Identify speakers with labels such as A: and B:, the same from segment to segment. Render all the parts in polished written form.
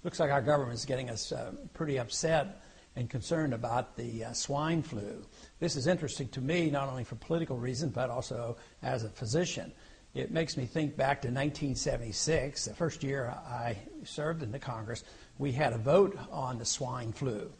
A: Looks like our government is getting us pretty upset and concerned about the swine flu. This is interesting to me, not only for political reasons, but also as a physician. It makes me think back to 1976, the first year I served in the Congress. We had a vote on the swine flu.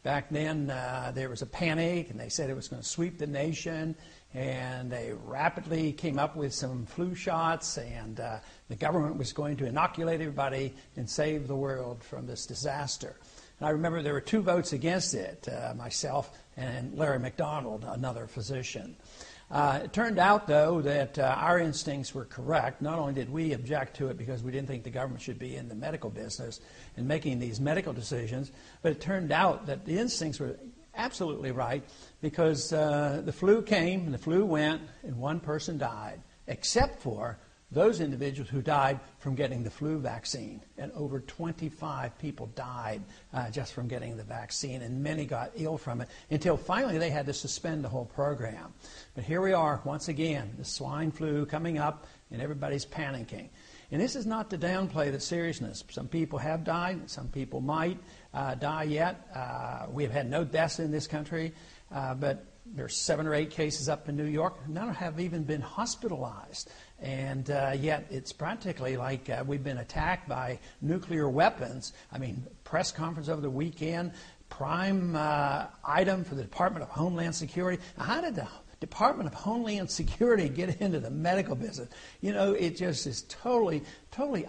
A: Back then, there was a panic, and they said it was going to sweep the nation, and they rapidly came up with some flu shots, and the government was going to inoculate everybody and save the world from this disaster. And I remember there were 2 votes against it, myself and Larry McDonald, another physician. It turned out, though, that our instincts were correct. Not only did we object to it because we didn't think the government should be in the medical business and making these medical decisions, but it turned out that the instincts were absolutely right because the flu came and the flu went and 1 person died, except for those individuals who died from getting the flu vaccine. And over 25 people died just from getting the vaccine, and many got ill from it until finally they had to suspend the whole program. But here we are once again, the swine flu coming up, and everybody's panicking. And this is not to downplay the seriousness. Some people have died. Some people might die yet. We have had no deaths in this country, but there's 7 or 8 cases up in New York. None have even been hospitalized. And yet it's practically like we've been attacked by nuclear weapons. I mean, press conference over the weekend, prime item for the Department of Homeland Security. Now, how did the Department of Homeland Security get into the medical business? You know, it just is totally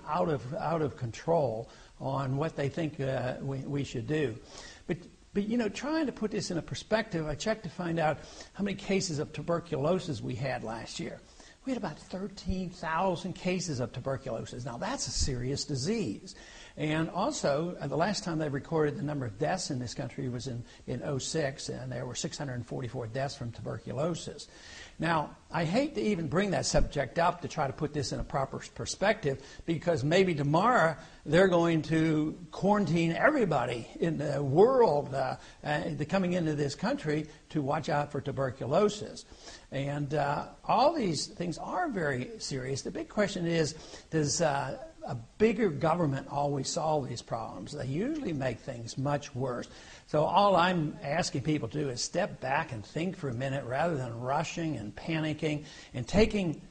A: out of control on what they think we should do. But you know, trying to put this in a perspective, I checked to find out how many cases of tuberculosis we had last year. We had about 13,000 cases of tuberculosis. Now, that's a serious disease. And also, the last time they recorded the number of deaths in this country was in 2006, and there were 644 deaths from tuberculosis. Now, I hate to even bring that subject up to try to put this in a proper perspective, because maybe tomorrow they're going to quarantine everybody in the world coming into this country to watch out for tuberculosis. And all these things are very serious. The big question is, does a bigger government always solve these problems? They usually make things much worse. So all I'm asking people to do is step back and think for a minute rather than rushing and panicking and taking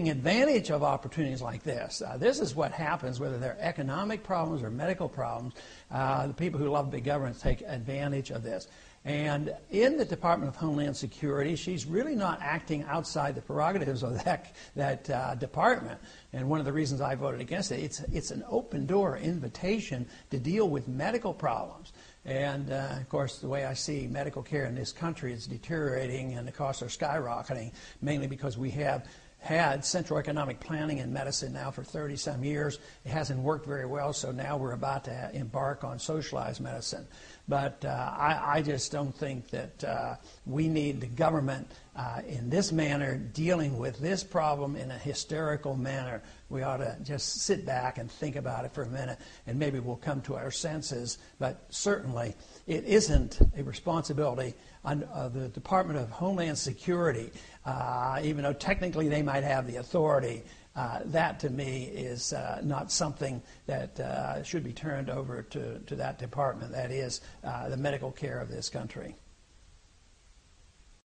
A: advantage of opportunities like this. This is what happens, whether they're economic problems or medical problems. The people who love big government take advantage of this. And in the Department of Homeland Security, she's really not acting outside the prerogatives of that department. And one of the reasons I voted against it, it's an open-door invitation to deal with medical problems. And, of course, the way I see medical care in this country is deteriorating and the costs are skyrocketing, mainly because we have had central economic planning in medicine now for 30-some years. It hasn't worked very well, so now we're about to embark on socialized medicine. But I just don't think that we need the government in this manner dealing with this problem in a hysterical manner. We ought to just sit back and think about it for a minute, and maybe we'll come to our senses. But certainly it isn't a responsibility of the Department of Homeland Security, even though technically they might have the authority. That, to me, is not something that should be turned over to that department. That is the medical care of this country.